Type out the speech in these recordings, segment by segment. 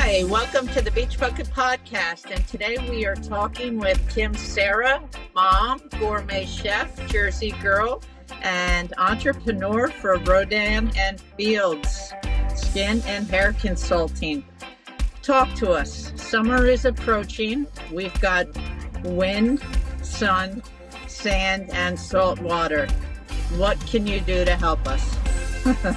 Hi, welcome to the Beach Bucket Podcast. And today we are talking with Cera, mom, gourmet chef, Jersey girl, and entrepreneur for Rodan and Fields, skin and hair consulting. Talk to us. Summer is approaching. We've got wind, sun, sand, and salt water. What can you do to help us?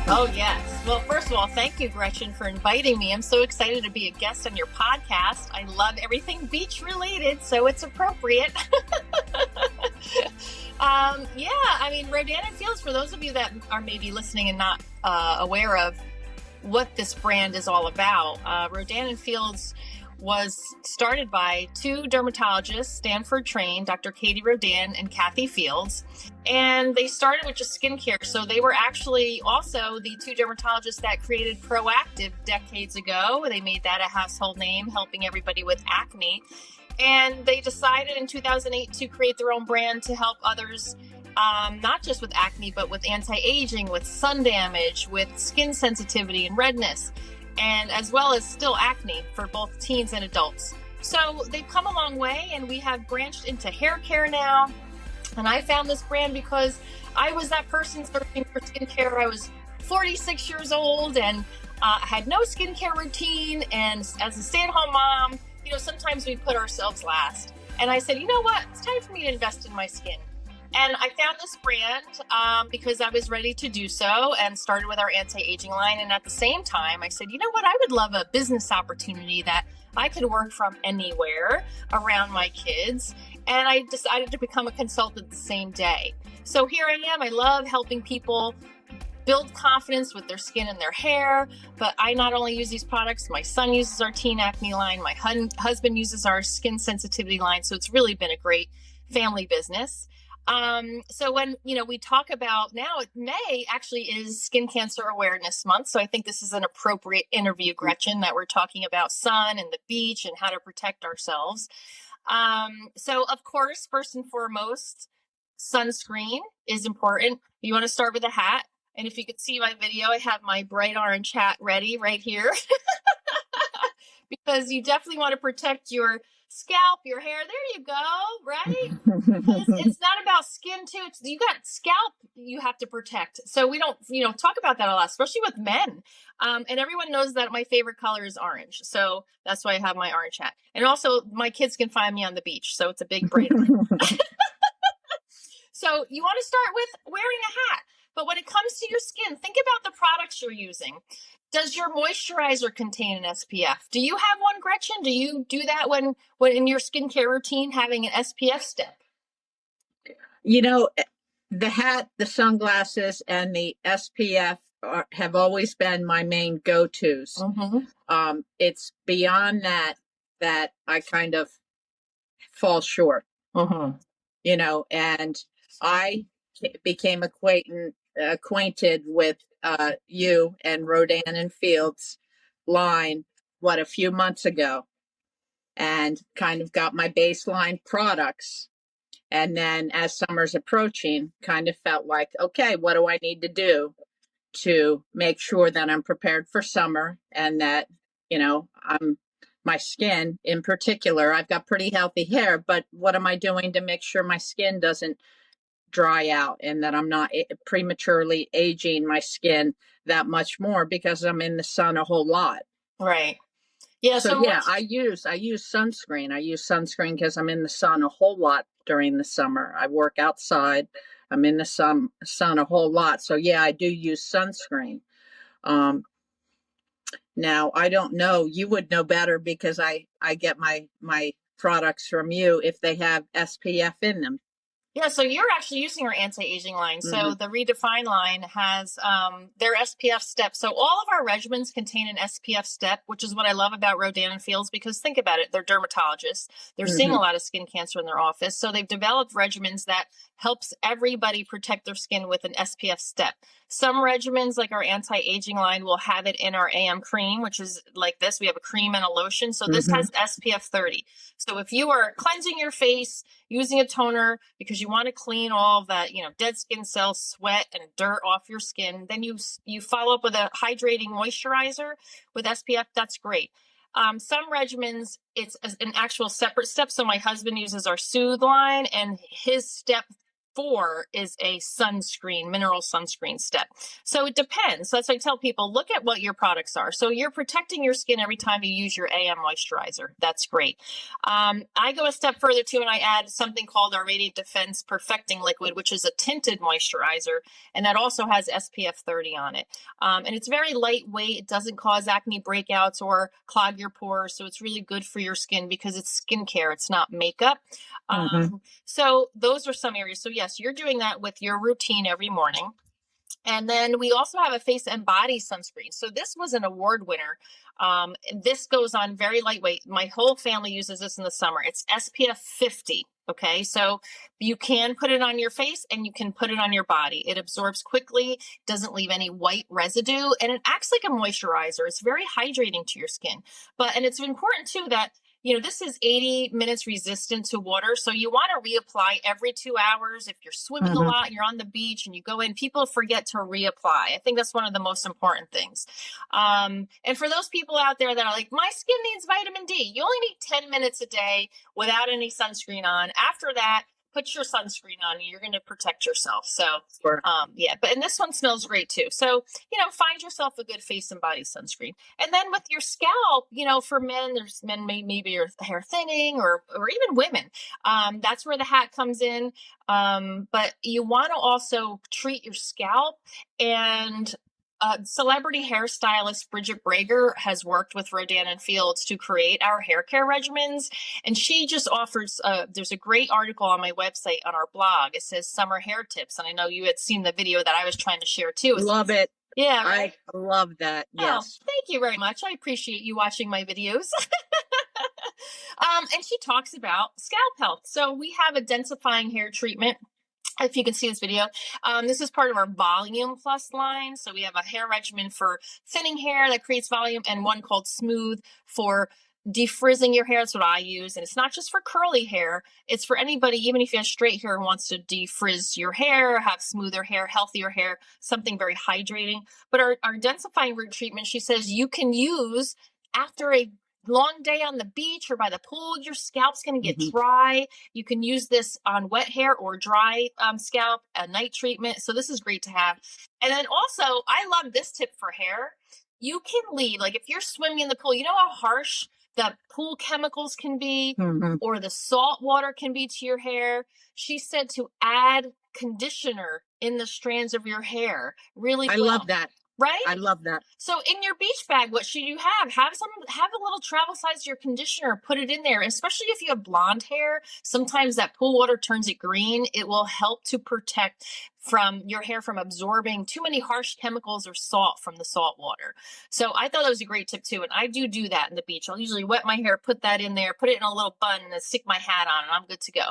Oh, yes. Well, first of all, thank you, Gretchen, for inviting me. I'm so excited to be a guest on your podcast. I love everything beach related, so it's appropriate. Rodan and Fields, for those of you that are maybe listening and not aware of what this brand is all about, Rodan and Fields was started by two dermatologists, Stanford trained, Dr. Katie Rodan and Kathy Fields. And they started with just skincare. So they were actually also the two dermatologists that created Proactive decades ago. They made that a household name, helping everybody with acne. And they decided in 2008 to create their own brand to help others, not just with acne, but with anti-aging, with sun damage, with skin sensitivity and redness, and as well as still acne for both teens and adults. So they've come a long way, and we have branched into hair care now. And I found this brand because I was that person searching for skincare. I was 46 years old and had no skincare routine. And as a stay-at-home mom, sometimes we put ourselves last. And I said, you know what? It's time for me to invest in my skin. And I found this brand because I was ready to do so and started with our anti-aging line. And at the same time, I said, you know what? I would love a business opportunity that I could work from anywhere around my kids. And I decided to become a consultant the same day. So here I am. I love helping people build confidence with their skin and their hair. But I not only use these products, my son uses our teen acne line. My husband uses our skin sensitivity line. So it's really been a great family business. So when, we talk about now, May actually is Skin Cancer Awareness Month. So I think this is an appropriate interview, Gretchen, that we're talking about sun and the beach and how to protect ourselves. So of course, first and foremost, sunscreen is important. You want to start with a hat. And if you could see my video, I have my bright orange hat ready right here because you definitely want to protect your scalp, your hair. There you go, right? It's not about skin too. You got scalp you have to protect. So we don't, talk about that a lot, especially with men. And everyone knows that my favorite color is orange. So that's why I have my orange hat. And also my kids can find me on the beach. So it's a big brainer. So you want to start with wearing a hat. But when it comes to your skin, think about the products you're using. Does your moisturizer contain an SPF? Do you have one, Gretchen? Do you do that when in your skincare routine, having an SPF step? The hat, the sunglasses, and the SPF have always been my main go-tos. Mm-hmm. It's beyond that I kind of fall short. Mm-hmm. And I became acquainted with you and Rodan and Fields line a few months ago, and kind of got my baseline products. And then as summer's approaching, kind of felt like, okay, what do I need to do to make sure that I'm prepared for summer and that, my skin in particular, I've got pretty healthy hair, but what am I doing to make sure my skin doesn't dry out and that I'm not prematurely aging my skin that much more because I'm in the sun a whole lot. Right. Yeah. So yeah, I use sunscreen. I use sunscreen because I'm in the sun a whole lot during the summer. I work outside. I'm in the sun a whole lot. So yeah, I do use sunscreen. Now I don't know. You would know better because I get my products from you if they have SPF in them. Yeah, so you're actually using our anti-aging line. So Mm-hmm. the Redefine line has their SPF step. So all of our regimens contain an SPF step, which is what I love about Rodan and Fields, because think about it, they're dermatologists. They're Mm-hmm. seeing a lot of skin cancer in their office. So they've developed regimens that helps everybody protect their skin with an SPF step. Some regimens, like our anti-aging line, will have it in our AM cream, which is like this. We have a cream and a lotion. So this has SPF 30. So if you are cleansing your face, using a toner because you want to clean all that, dead skin cells, sweat, and dirt off your skin, then you follow up with a hydrating moisturizer with SPF. That's great. Some regimens, it's an actual separate step. So my husband uses our Soothe line, and his step 4 is a sunscreen, mineral sunscreen step. So it depends. So that's why I tell people, look at what your products are. So you're protecting your skin every time you use your AM moisturizer. That's great. I go a step further too, and I add something called our Radiant Defense Perfecting Liquid, which is a tinted moisturizer, and that also has SPF 30 on it. And it's very lightweight. It doesn't cause acne breakouts or clog your pores. So it's really good for your skin because it's skincare. It's not makeup. So those are some areas. So yes, you're doing that with your routine every morning. And then we also have a face and body sunscreen. So this was an award winner. This goes on very lightweight. My whole family uses this in the summer. It's SPF 50. Okay, so you can put it on your face and you can put it on your body. It absorbs quickly, doesn't leave any white residue, and it acts like a moisturizer. It's very hydrating to your skin. And it's important too that, this is 80 minutes resistant to water. So you want to reapply every 2 hours. If you're swimming a lot, you're on the beach and you go in, people forget to reapply. I think that's one of the most important things. And for those people out there that are like, my skin needs vitamin D, you only need 10 minutes a day without any sunscreen on. After that, put your sunscreen on. You're going to protect yourself. So, Sure. And this one smells great too. So, find yourself a good face and body sunscreen. And then with your scalp, for men, there's men maybe your hair thinning or even women. That's where the hat comes in. But you want to also treat your scalp, and celebrity hairstylist Bridget Brager has worked with Rodan and Fields to create our hair care regimens. And she just offers, there's a great article on my website on our blog. It says summer hair tips. And I know you had seen the video that I was trying to share too. Love it. Yeah. Right? I love that. Yes. Oh, thank you very much. I appreciate you watching my videos. And she talks about scalp health. So we have a densifying hair treatment. If you can see this video, this is part of our Volume Plus line. So we have a hair regimen for thinning hair that creates volume, and one called Smooth for defrizzing your hair. That's what I use. And it's not just for curly hair. It's for anybody, even if you have straight hair and wants to defrizz your hair, have smoother hair, healthier hair, something very hydrating. But our densifying root treatment, she says you can use after a long day on the beach or by the pool. Your scalp's going to get dry. You can use this on wet hair or dry scalp, a night treatment. So this is great to have. And then also, I love this tip for hair. You can leave, like if you're swimming in the pool, you know how harsh the pool chemicals can be, or the salt water can be to your hair. She said to add conditioner in the strands of your hair. Really, I love that. Right? I love that. So in your beach bag, what should you have? Have a little travel size of your conditioner, put it in there, especially if you have blonde hair. Sometimes that pool water turns it green. It will help to protect from your hair from absorbing too many harsh chemicals or salt from the salt water. So I thought that was a great tip too. And I do that in the beach. I'll usually wet my hair, put that in there, put it in a little bun, and then stick my hat on, and I'm good to go.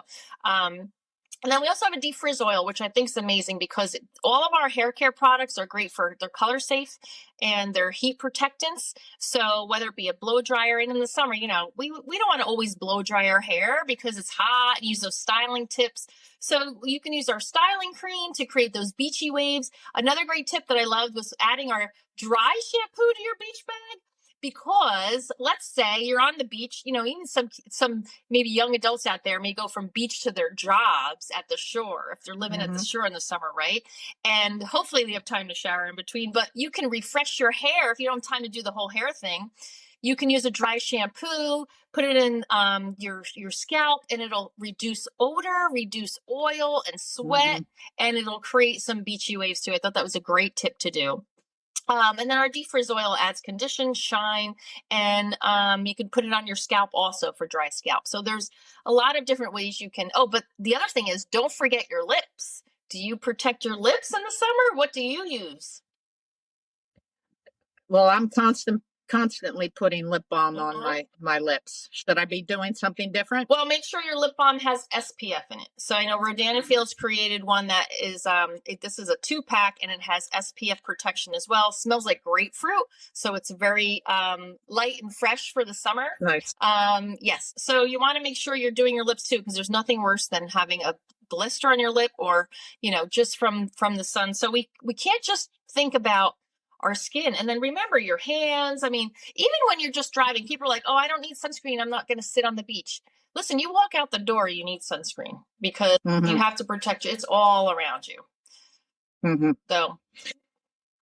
And then we also have a defrizz oil, which I think is amazing because all of our hair care products are great for, they're color safe and they're heat protectants. So whether it be a blow dryer, and in the summer, we don't want to always blow dry our hair because it's hot, use those styling tips. So you can use our styling cream to create those beachy waves. Another great tip that I loved was adding our dry shampoo to your beach bag. Because let's say you're on the beach, even some maybe young adults out there may go from beach to their jobs at the shore if they're living at the shore in the summer, right? And hopefully they have time to shower in between, but you can refresh your hair if you don't have time to do the whole hair thing. You can use a dry shampoo, put it in your scalp, and it'll reduce odor, reduce oil and sweat, and it'll create some beachy waves too. I thought that was a great tip to do. And then our defrizz oil adds condition, shine, and you can put it on your scalp also for dry scalp. So there's a lot of different ways you can. Oh, but the other thing is, don't forget your lips. Do you protect your lips in the summer? What do you use? Well, I'm constantly putting lip balm on my lips. Should I be doing something different? Well, make sure your lip balm has SPF in it. So I know Rodan and Fields created one that is, this is a 2-pack and it has SPF protection as well. Smells like grapefruit. So it's very light and fresh for the summer. Nice. Yes. So you want to make sure you're doing your lips too, because there's nothing worse than having a blister on your lip or, just from the sun. So we can't just think about our skin. And then remember your hands. I mean, even when you're just driving, people are like, oh, I don't need sunscreen. I'm not going to sit on the beach. Listen, you walk out the door, you need sunscreen because you have to protect you. It's all around you. So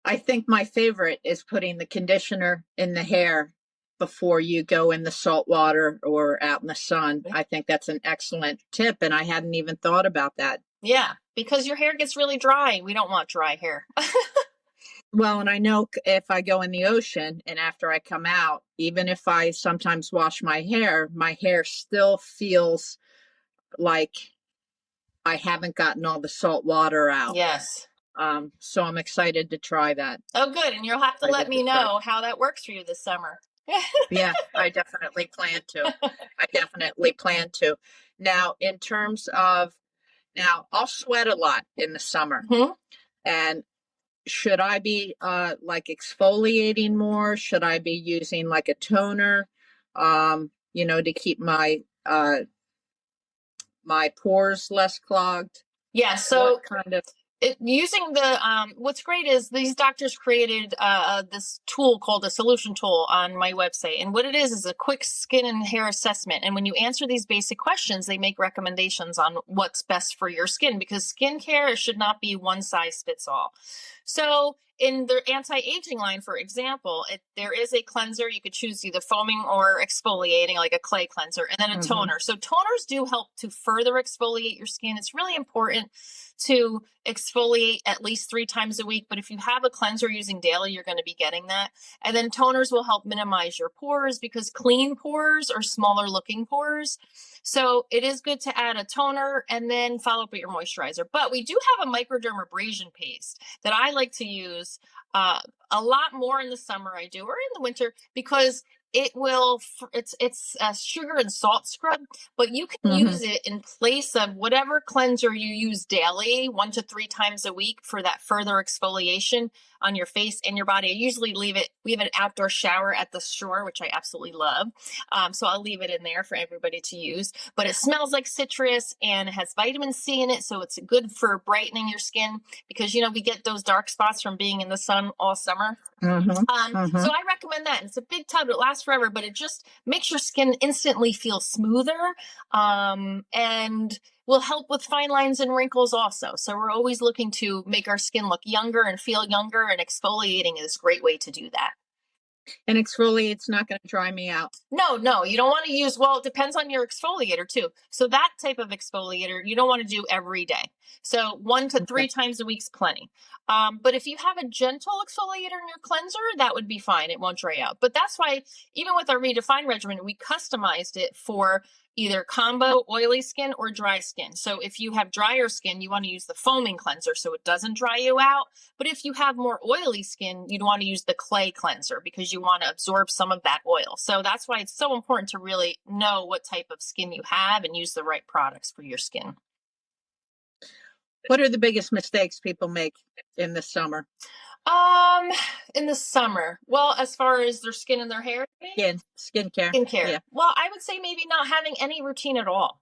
I think my favorite is putting the conditioner in the hair before you go in the salt water or out in the sun. I think that's an excellent tip, and I hadn't even thought about that. Yeah, because your hair gets really dry. We don't want dry hair. Well, and I know if I go in the ocean and after I come out, even if I sometimes wash my hair still feels like I haven't gotten all the salt water out. Yes. So I'm excited to try that. Oh, good. And you'll have to let me know how that works for you this summer. Yeah, I definitely plan to. I definitely plan to. Now, in terms of, now I'll sweat a lot in the summer. And should I be like exfoliating more? Should I be using like a toner, to keep my my pores less clogged? Yeah. So what kind of using the what's great is these doctors created this tool called a solution tool on my website, and what it is a quick skin and hair assessment. And when you answer these basic questions, they make recommendations on what's best for your skin, because skincare should not be one size fits all. So in the anti-aging line, for example, there is a cleanser. You could choose either foaming or exfoliating, like a clay cleanser, and then a toner. So toners do help to further exfoliate your skin. It's really important to exfoliate at least 3 times a week. But if you have a cleanser using daily, you're going to be getting that. And then toners will help minimize your pores, because clean pores are smaller looking pores. So it is good to add a toner and then follow up with your moisturizer. But we do have a microdermabrasion paste that I like to use a lot more in the summer, or in the winter, because it's a sugar and salt scrub, but you can use it in place of whatever cleanser you use daily, 1 to 3 times a week, for that further exfoliation on your face and your body. I usually leave it. We have an outdoor shower at the shore, which I absolutely love. So I'll leave it in there for everybody to use, but it smells like citrus and it has vitamin C in it. So it's good for brightening your skin, because, we get those dark spots from being in the sun all summer. So I recommend that. It's a big tub. It lasts forever, but it just makes your skin instantly feel smoother, and will help with fine lines and wrinkles also. So we're always looking to make our skin look younger and feel younger, and exfoliating is a great way to do that. And exfoliate's not going to dry me out. No, you don't want to use, well, it depends on your exfoliator too. So that type of exfoliator, you don't want to do every day. So 1 to 3 times a week's plenty. But if you have a gentle exfoliator in your cleanser, that would be fine. It won't dry out. But that's why, even with our Redefined regimen, we customized it for either combo oily skin or dry skin. So if you have drier skin, you want to use the foaming cleanser so it doesn't dry you out. But if you have more oily skin, you'd want to use the clay cleanser, because you want to absorb some of that oil. So that's why it's so important to really know what type of skin you have and use the right products for your skin. What are the biggest mistakes people make in the summer? In the summer, well, as far as their skin and their hair, skincare. Yeah. Well, I would say maybe not having any routine at all.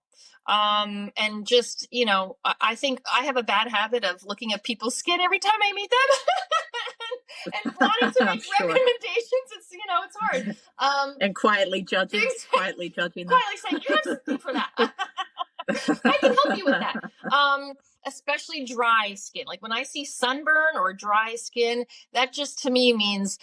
And just, I think I have a bad habit of looking at people's skin every time I meet them and wanting to make recommendations. It's, it's hard. And quietly judging them. Quietly saying, you have something for that. I can help you with that. Especially dry skin. Like when I see sunburn or dry skin, that just to me means,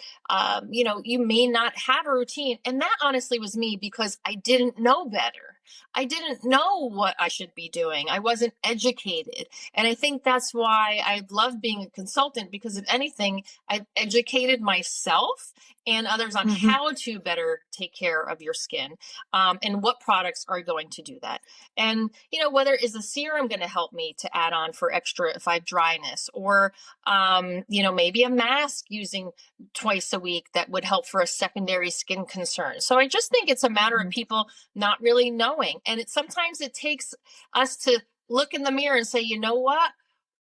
you may not have a routine. And that honestly was me, because I didn't know better. I didn't know what I should be doing. I wasn't educated. And I think that's why I love being a consultant, because if anything, I've educated myself and others on how to better take care of your skin, and what products are going to do that. And, whether is a serum going to help me to add on for extra if I have dryness, or, maybe a mask using twice a week that would help for a secondary skin concern. So I just think it's a matter of people not really knowing. And sometimes it takes us to look in the mirror and say, you know what?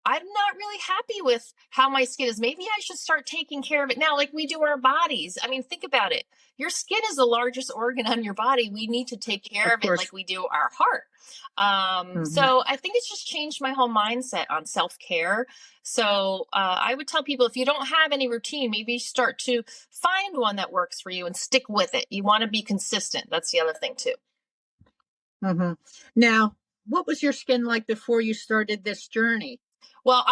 I'm not really happy with how my skin is. Maybe I should start taking care of it now, like we do our bodies. I mean, think about it. Your skin is the largest organ on your body. We need to take care Of of it course. like we do our heart. Hmm. So I think it's just changed my whole mindset on self care. So I would tell people, if you don't have any routine, maybe start to find one that works for you and stick with it. You want to be consistent. That's the other thing, too. Hmm. Now, what was your skin like before you started this journey? Well,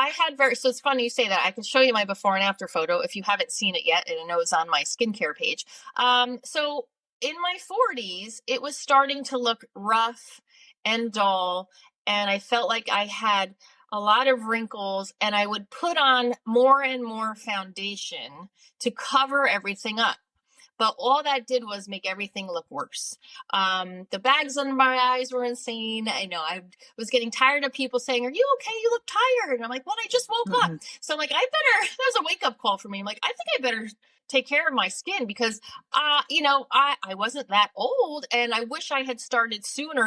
so it's funny you say that. I can show you my before and after photo if you haven't seen it yet, and I know it's on my skincare page. So in my 40s, it was starting to look rough and dull, and I felt like I had a lot of wrinkles, and I would put on more and more foundation to cover everything up. But all that did was make everything look worse. The bags under my eyes were insane. I know I was getting tired of people saying, "Are you okay? You look tired." And I'm like, "Well, I just woke up." Hmm. So I'm like, that was a wake up call for me. I'm like, I think I better take care of my skin because, I wasn't that old and I wish I had started sooner.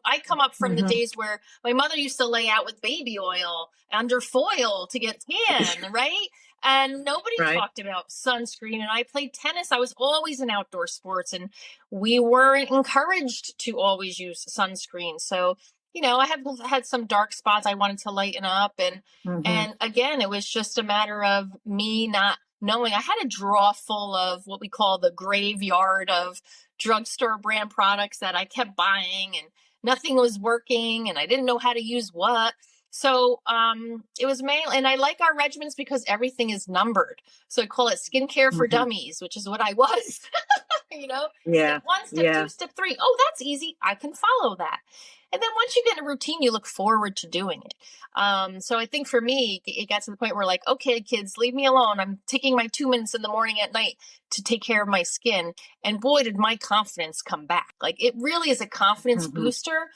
I come up from the Hmm. days where my mother used to lay out with baby oil under foil to get tan, right? And nobody Right. talked about sunscreen. And I played tennis. I was always in outdoor sports, and we weren't encouraged to always use sunscreen. So, I have had some dark spots I wanted to lighten up, and Hmm. and again, it was just a matter of me not knowing. I had a drawer full of what we call the graveyard of drugstore brand products that I kept buying, and nothing was working, and I didn't know how to use what. So it was mainly, and I like our regimens because everything is numbered. So I call it skincare for Hmm. dummies, which is what I was. Step Yeah. one, step two, Yeah. step three. Oh, that's easy. I can follow that. And then once you get in a routine, you look forward to doing it. So I think for me, it got to the point where, like, okay, kids, leave me alone. I'm taking my 2 minutes in the morning at night to take care of my skin. And boy, did my confidence come back. Like, it really is a confidence Hmm. booster,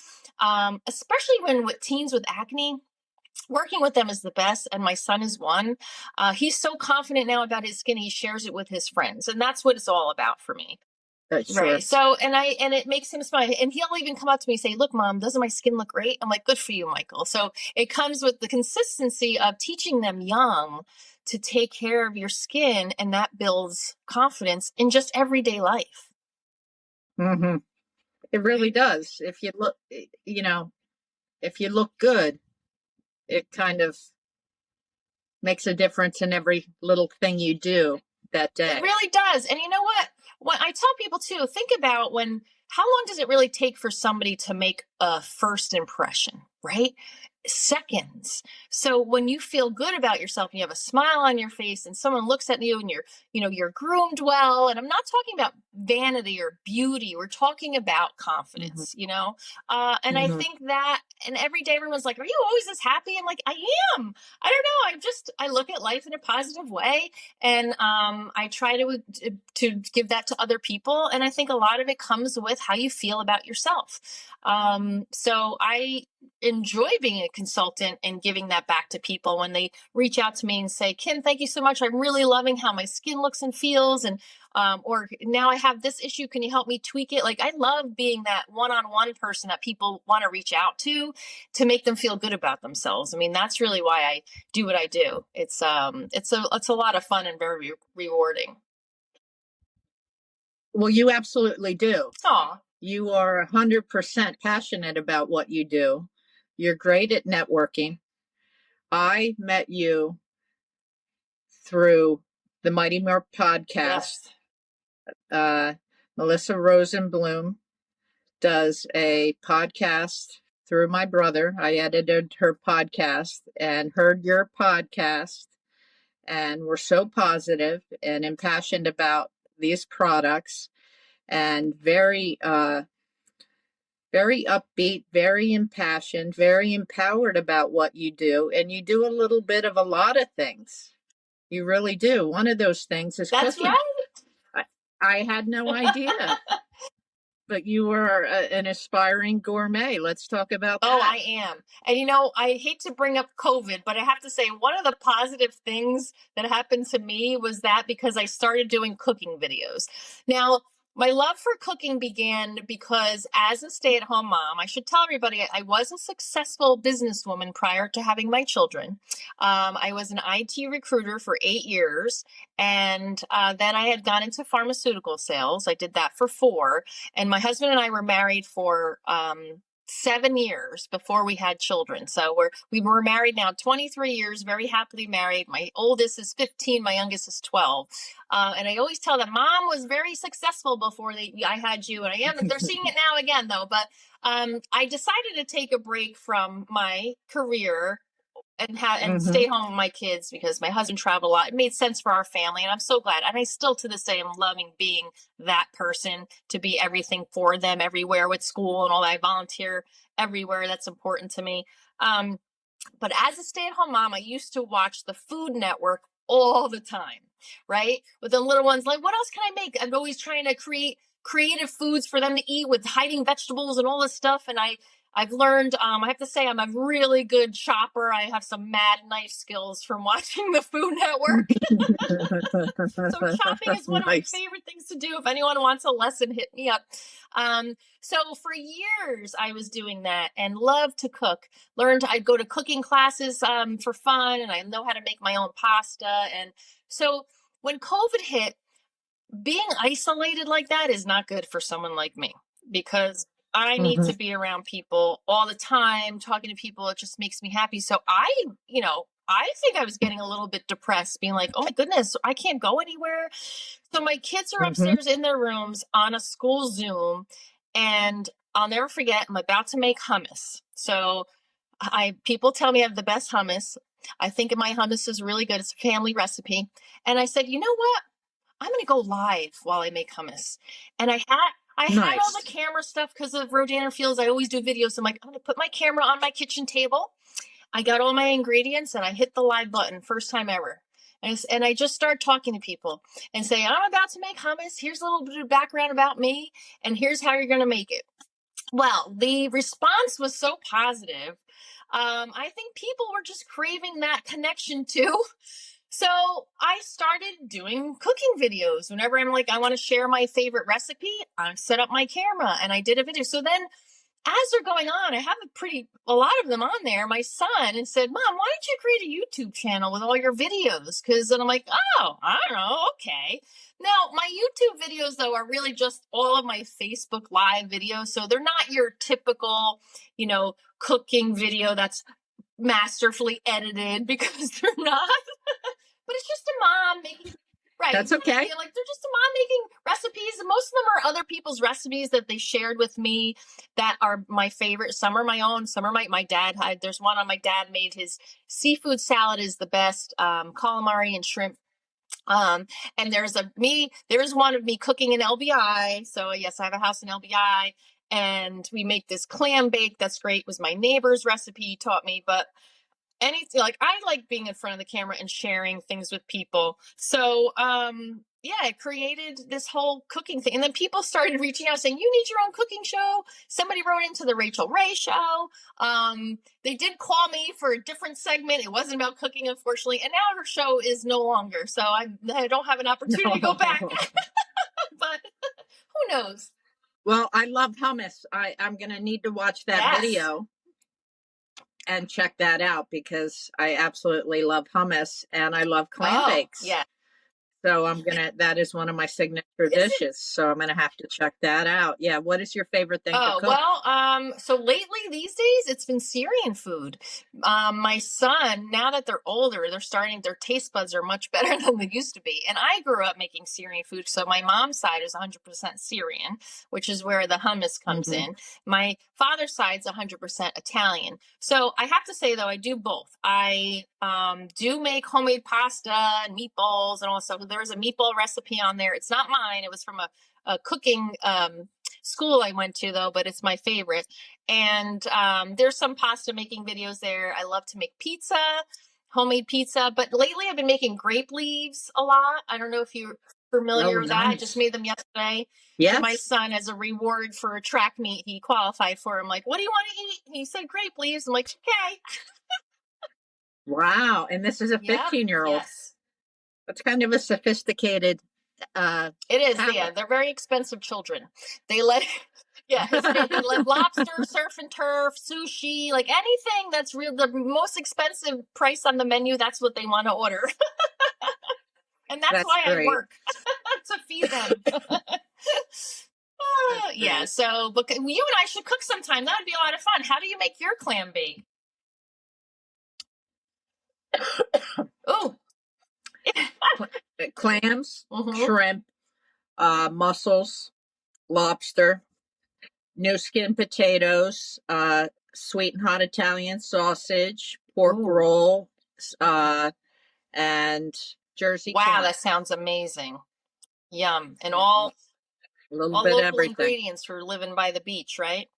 especially when with teens with acne. Working with them is the best, and my son is one. He's so confident now about his skin, he shares it with his friends, and that's what it's all about for me. Right. Sure. So, and it makes him smile, and he'll even come up to me and say, "Look, Mom, doesn't my skin look great?" I'm like, "Good for you, Michael." So it comes with the consistency of teaching them young to take care of your skin, and that builds confidence in just everyday life. Hmm. It really does. If you look, if you look good, it kind of makes a difference in every little thing you do that It day. really does. And you know what? When I tell people too, think about how long does it really take for somebody to make a first impression, right? Seconds. So when you feel good about yourself and you have a smile on your face and someone looks at you and you're groomed well, and I'm not talking about vanity or beauty, we're talking about Hmm. confidence, and I Hmm. think that, and every day everyone's like, "Are you always this happy?" I'm like, "I am." I don't know. I look at life in a positive way, and I try to give that to other people, and I think a lot of it comes with how you feel about yourself. So I enjoy being a consultant and giving that back to people when they reach out to me and say, "Kim, thank you so much. I'm really loving how my skin looks and feels, and or now I have this issue. Can you help me tweak it?" Like, I love being that one-on-one person that people want to reach out to make them feel good about themselves. I mean, that's really why I do what I do. It's a lot of fun and very rewarding. Well, you absolutely do. Aw. You are 100% passionate about what you do. You're great at networking. I met you through the Mighty More podcast. Yes. Uh, Melissa Rosenblum does a podcast through my brother. I edited her podcast and heard your podcast, and we're so positive and impassioned about these products, and very upbeat, very impassioned, very empowered about what you do. And you do a little bit of a lot of things. You really do. One of those things is That's cooking. right. I, I had no idea, but you are an aspiring gourmet. Let's talk about Oh, that. I am. And I hate to bring up COVID, but I have to say one of the positive things that happened to me was that because I started doing cooking videos. Now, My love for cooking began because as a stay-at-home mom, I should tell everybody I was a successful businesswoman prior to having my children. I was an IT recruiter for 8 years, and then I had gone into pharmaceutical sales. I did that for 4, and my husband and I were married for 7 years before we had children. So we were married now 23 years, very happily married. My oldest is 15, my youngest is 12. And I always tell them, Mom was very successful before I had you, and I am. They're seeing it now again, though. But I decided to take a break from my career and stay home with my kids because my husband traveled a lot. It made sense for our family, and I'm so glad. And I still, to this day, am loving being that person to be everything for them everywhere with school and all that. I volunteer everywhere. That's important to me. But as a stay-at-home mom, I used to watch the Food Network all the time, right? With the little ones, like, what else can I make? I'm always trying to create creative foods for them to eat with hiding vegetables and all this stuff. And I've learned, I have to say, I'm a really good chopper. I have some mad knife skills from watching the Food Network. So shopping is one of my favorite things to do. If anyone wants a lesson, hit me up. So for years I was doing that and loved to cook. I'd go to cooking classes for fun, and I know how to make my own pasta. And so when COVID hit, being isolated like that is not good for someone like me, because I need to be around people all the time, talking to people. It just makes me happy. So I think I was getting a little bit depressed, being like, oh my goodness, I can't go anywhere. So my kids are upstairs in their rooms on a school Zoom, and I'll never forget, I'm about to make hummus. So people tell me I have the best hummus. I think my hummus is really good. It's a family recipe. And I said, you know what? I'm going to go live while I make hummus. And I had all the camera stuff because of Rodan and Fields. I always do videos. I'm like, I'm going to put my camera on my kitchen table. I got all my ingredients and I hit the live button, first time ever. And I just start talking to people and say, I'm about to make hummus. Here's a little bit of background about me, and here's how you're going to make it. Well, the response was so positive. I think people were just craving that connection too. So I started doing cooking videos. Whenever I'm like, I want to share my favorite recipe, I set up my camera and I did a video. So then as they're going on, I have a lot of them on there. My son and said, Mom, why don't you create a YouTube channel with all your videos? Then I'm like, oh, I don't know. Okay. Now, my YouTube videos, though, are really just all of my Facebook Live videos. So they're not your typical, cooking video that's masterfully edited, because they're not. But it's just a mom making, right? That's okay. Like they're just a mom making recipes, and most of them are other people's recipes that they shared with me that are my favorite. Some are my own, some are my dad had. There's one on my dad made. His seafood salad is the best, calamari and shrimp. And there's one of me cooking in LBI. So yes, I have a house in LBI, and we make this clam bake. That's great. It was my neighbor's recipe he taught me, but anything, like, I like being in front of the camera and sharing things with people. So I created this whole cooking thing, and then people started reaching out saying, you need your own cooking show. Somebody wrote into the Rachel Ray show. They did call me for a different segment. It wasn't about cooking, unfortunately, and now her show is no longer, so I don't have an opportunity to go back. But who knows? Well, I love hummus. I'm gonna need to watch that video and check that out, because I absolutely love hummus and I love clam bakes. Yeah. So that is one of my signature dishes. So I'm going to have to check that out. Yeah. What is your favorite thing to cook? Well, so lately these days it's been Syrian food. My son, now that they're older, their taste buds are much better than they used to be. And I grew up making Syrian food. So my mom's side is 100% Syrian, which is where the hummus comes in. My father's side's 100% Italian. So I have to say, though, I do both. I do make homemade pasta and meatballs and all stuff. There's a meatball recipe on there. It's not mine. It was from a cooking school I went to, though, but it's my favorite. And there's some pasta making videos there. I love to make pizza, homemade pizza. But lately I've been making grape leaves a lot. I don't know if you're familiar with that. I just made them yesterday. Yes. For my son, as a reward for a track meet he qualified for. I'm like, what do you want to eat? And he said grape leaves. I'm like, okay. Wow. And this is a 15-year-old. Yes. That's kind of a sophisticated It is, palate. yeah. They're very expensive children. They let, yeah, they let lobster, surf and turf, sushi, like anything that's real, the most expensive price on the menu, that's what they want to order. And that's That's why I great. work to feed them. That's Yeah, great. so but you and I should cook sometime. That would be a lot of fun. How do you make your clam bake? Oh, Clams, mm-hmm. shrimp, mussels, lobster, new skin potatoes, sweet and hot Italian sausage, pork Ooh. roll, and Jersey Wow, corn. that sounds amazing. Yum. And A little all bit of local everything. ingredients for living by the beach, right?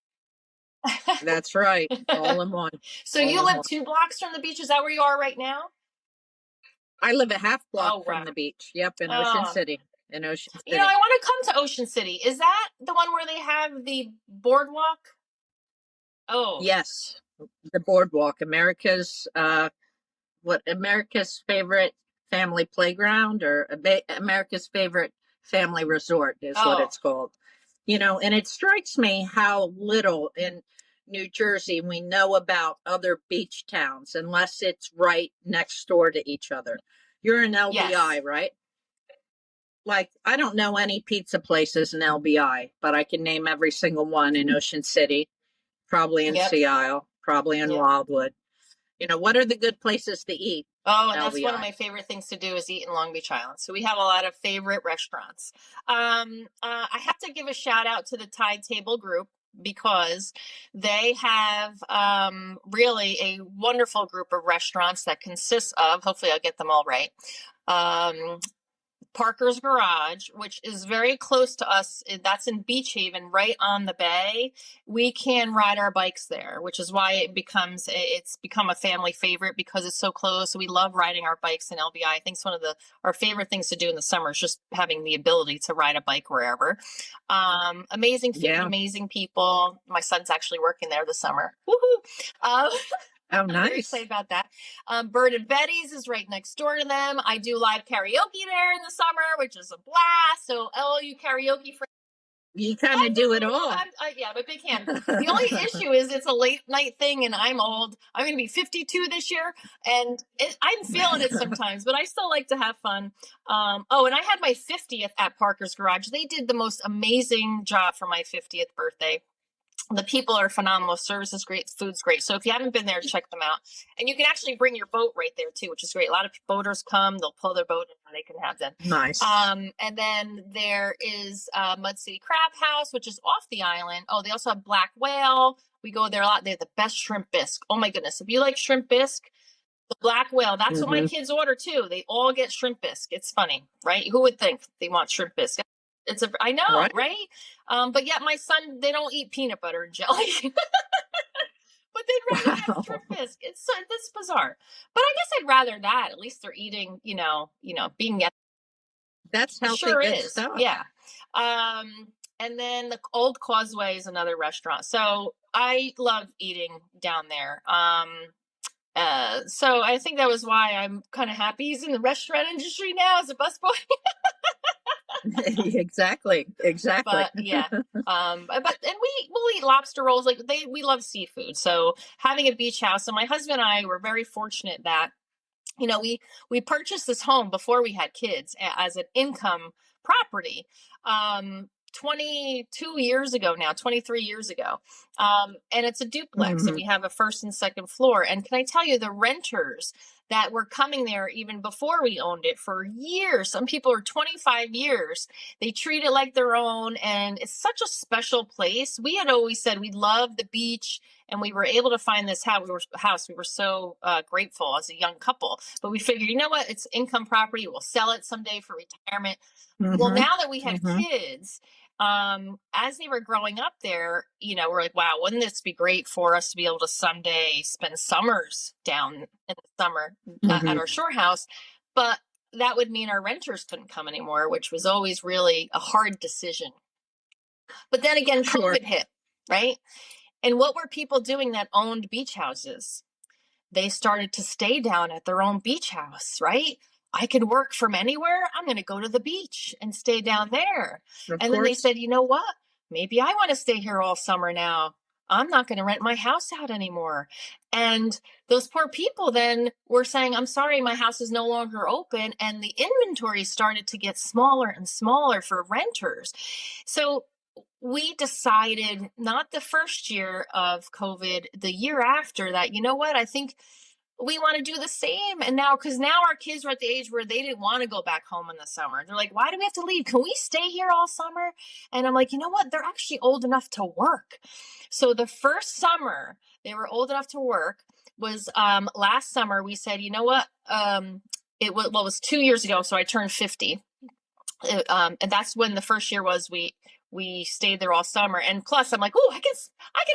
That's right. All in one. So All you in live one. 2 blocks from the beach? Is that where you are right now? I live a half block Oh, from wow. the beach. Yep, in Ocean Oh, City. In Ocean you know, City. I want to come to Ocean City. Is that the one where they have the boardwalk? Oh, Yes, the boardwalk, America's favorite family playground, or America's favorite family resort is what oh, it's called. And it strikes me how little in New Jersey we know about other beach towns unless it's right next door to each other. You're in yes. LBI, right? Like, I don't know any pizza places in LBI, but I can name every single one in Ocean City, probably in Yep. Sea Isle, probably in Yep. Wildwood. What are the good places to eat Oh, in and that's one of LBI? my favorite things to do is eat in Long Beach Island. So we have a lot of favorite restaurants. I have to give a shout out to the Tide Table Group because they have really a wonderful group of restaurants that consists of, hopefully I'll get them all right, um, Parker's Garage, which is very close to us. That's in Beach Haven, right on the bay. We can ride our bikes there, which is why it's become a family favorite because it's so close. We love riding our bikes in LBI. I think it's one of our favorite things to do in the summer is just having the ability to ride a bike wherever. Amazing food, Yeah. amazing people. My son's actually working there this summer. Woohoo! Uh, Oh, I'm very excited nice. about that. Bird and Betty's is right next door to them. I do live karaoke there in the summer, which is a blast. So all you karaoke friends, You kind of do it all. yeah, I'm a big fan. The only issue is it's a late night thing, and I'm old. I'm going to be 52 this year, and I'm feeling it sometimes, but I still like to have fun. Oh, and I had my 50th at Parker's Garage. They did the most amazing job for my 50th birthday. The people are phenomenal. Service is great. Food's great. So if you haven't been there, check them out. And you can actually bring your boat right there too, which is great. A lot of boaters come, they'll pull their boat and they can have them. Nice. And then there is Mud City Crab House, which is off the island. Oh, they also have Black Whale. We go there a lot. They have the best shrimp bisque. Oh my goodness. If you like shrimp bisque, the Black Whale, that's what my kids order too. They all get shrimp bisque. It's funny, right? Who would think they want shrimp bisque? I know, right? But yet my son, they don't eat peanut butter and jelly. But they'd rather have shrimp bisque. It's bizarre. But I guess I'd rather that. At least they're eating, being That's it healthy, sure good is. stuff. Yeah. And then the Old Causeway is another restaurant. So I love eating down there. So I think that was why I'm kind of happy he's in the restaurant industry now as a busboy. Exactly. But yeah, and we'll eat lobster rolls. We love seafood. So having a beach house, and my husband and I were very fortunate that we purchased this home before we had kids as an income property. 22 years ago now, 23 years ago. And it's a duplex and we have a first and second floor. And can I tell you, the renters that were coming there even before we owned it for years, some people are 25 years, they treat it like their own. And it's such a special place. We had always said we love the beach and we were able to find this house. We were so grateful as a young couple, but we figured, you know what? It's income property. We'll sell it someday for retirement. Well, now that we have kids, as they were growing up there, we're like, wow, wouldn't this be great for us to be able to someday spend summers down in the summer at our shore house? But that would mean our renters couldn't come anymore, which was always really a hard decision. But then again, COVID hit, right? And what were people doing that owned beach houses? They started to stay down at their own beach house, right? I can work from anywhere. I'm going to go to the beach and stay down there. Of And then they course. said, you know what? Maybe I want to stay here all summer now. I'm not going to rent my house out anymore. And those poor people then were saying, I'm sorry, my house is no longer open. And the inventory started to get smaller and smaller for renters. So we decided, not the first year of COVID, the year after that, you know what? I think we want to do the same. And now, because now our kids are at the age where they didn't want to go back home in the summer. They're like, why do we have to leave? Can we stay here all summer? And I'm like, you know what? They're actually old enough to work. So the first summer they were old enough to work was last summer. We said, you know what? It was 2 years ago. So I turned 50. And that's when the first year was we stayed there all summer. And plus I'm like, oh, I can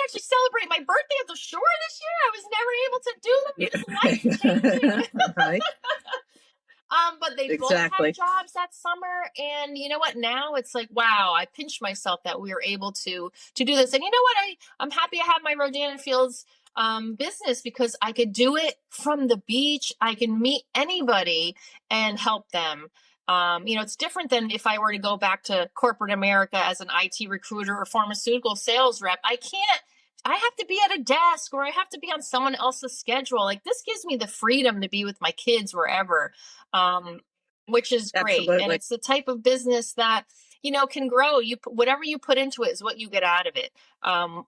actually celebrate my birthday at the shore this year. I was never able to do them because life changing. Right. But they Exactly. both had jobs that summer. And you know what? Now it's like, wow, I pinched myself that we were able to do this. And you know what? I'm happy I have my Rodan and Fields business because I could do it from the beach. I can meet anybody and help them. It's different than if I were to go back to corporate America as an IT recruiter or pharmaceutical sales rep. I have to be at a desk or I have to be on someone else's schedule. Like this gives me the freedom to be with my kids wherever, which is great. Absolutely. And it's the type of business that, can grow. Whatever you put into it is what you get out of it,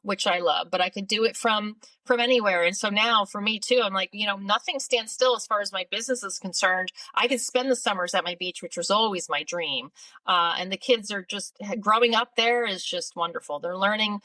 which I love. But I could do it from anywhere. And so now for me too, I'm like, nothing stands still as far as my business is concerned. I could spend the summers at my beach, which was always my dream. And the kids are just growing up there is just wonderful. They're learning,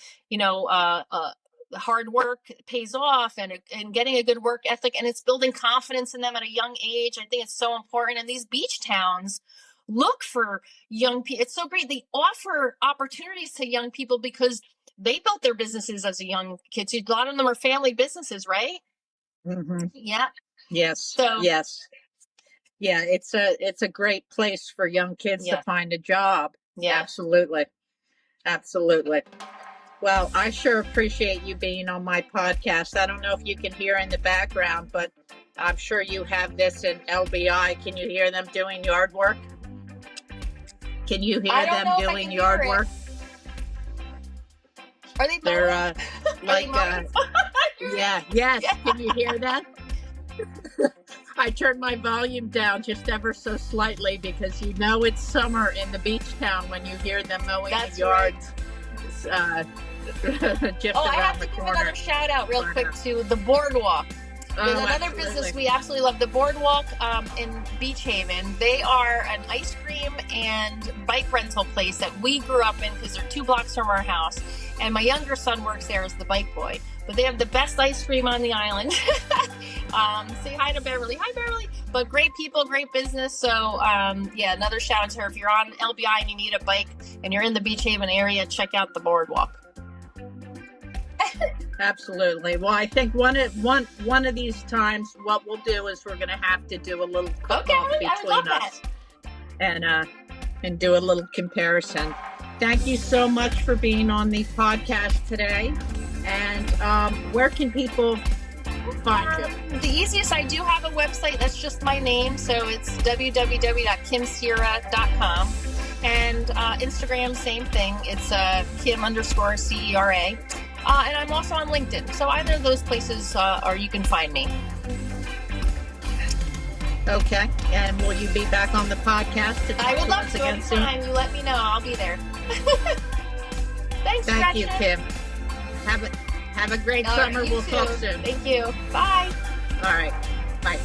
hard work pays off and getting a good work ethic, and it's building confidence in them at a young age. I think it's so important. And these beach towns look for young people. It's so great. They offer opportunities to young people because they built their businesses as a young kid. So a lot of them are family businesses, right? Mm-hmm. Yeah. Yes. So yes. Yeah. It's a great place for young kids to find a job. Yeah. Absolutely. Absolutely. Well, I sure appreciate you being on my podcast. I don't know if you can hear in the background, but I'm sure you have this in LBI. Can you hear them doing yard work? Can you hear them doing yard work? Are they? They're like, yes. Yeah. Can you hear that? I turned my volume down just ever so slightly because it's summer in the beach town when you hear them mowing the yards. Right. Just I have around to the give corner. another shout out real quick to the Boardwalk. There's another business we absolutely love, the Boardwalk in Beach Haven. They are an ice cream and bike rental place that we grew up in because they're 2 blocks from our house. And my younger son works there as the bike boy. But they have the best ice cream on the island. Say hi to Beverly. Hi, Beverly. But great people, great business. So, another shout out to her. If you're on LBI and you need a bike and you're in the Beach Haven area, check out the Boardwalk. Absolutely. Well, I think one of these times, what we'll do is we're going to have to do a little cook-off between us, and do a little comparison. Thank you so much for being on the podcast today. And where can people find you? The easiest, I do have a website. That's just my name, so it's www.kimcera.com. And Instagram, same thing. It's Kim_CERA. And I'm also on LinkedIn. So either of those places, or you can find me. Okay. And will you be back on the podcast to talk I would love us to again soon? anytime. You let me know. I'll be there. Thanks, Thank you, Gretchen. Kim. Have a great summer. You We'll too. talk soon. Thank you. Bye. All right. Bye.